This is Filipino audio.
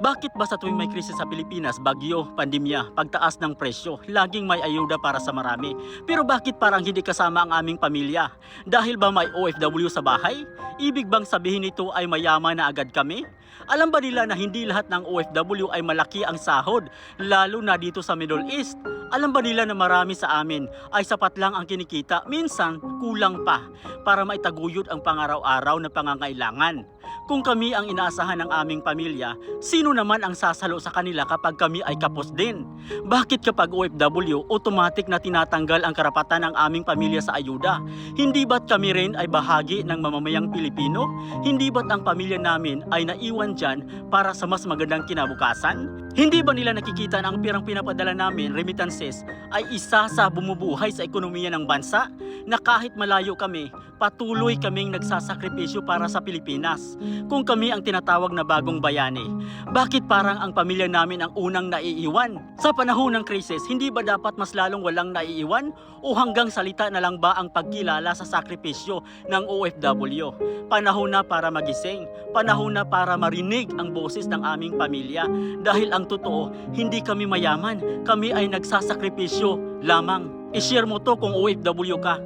Bakit ba sa tuwing may krisis sa Pilipinas, bagyo, pandemya, pagtaas ng presyo, laging may ayuda para sa marami? Pero bakit parang hindi kasama ang aming pamilya? Dahil ba may OFW sa bahay? Ibig bang sabihin nito ay mayaman na agad kami? Alam ba nila na hindi lahat ng OFW ay malaki ang sahod, lalo na dito sa Middle East? Alam ba nila na marami sa amin ay sapat lang ang kinikita, minsan kulang pa, para maitaguyod ang pangaraw-araw na pangangailangan? Kung kami ang inaasahan ng aming pamilya, sino naman ang sasalo sa kanila kapag kami ay kapos din? Bakit kapag OFW, automatic na tinatanggal ang karapatan ng aming pamilya sa ayuda? Hindi ba't kami rin ay bahagi ng mamamayang Pilipino? Hindi ba't ang pamilya namin ay naiwan dyan para sa mas magandang kinabukasan? Hindi ba nila nakikita na ang pirang pinapadala namin, remittances, ay isa sa bumubuhay sa ekonomiya ng bansa? Na kahit malayo kami, patuloy kaming nagsasakripisyo para sa Pilipinas. Kung kami ang tinatawag na bagong bayani, bakit parang ang pamilya namin ang unang naiiwan? Sa panahon ng krisis, hindi ba dapat mas lalong walang naiiwan? O hanggang salita na lang ba ang pagkilala sa sakripisyo ng OFW? Panahon na para magising, panahon na para marinig ang boses ng aming pamilya. Dahil ang totoo, hindi kami mayaman, kami ay nagsasakripisyo lamang. I-share mo to kung OFW ka.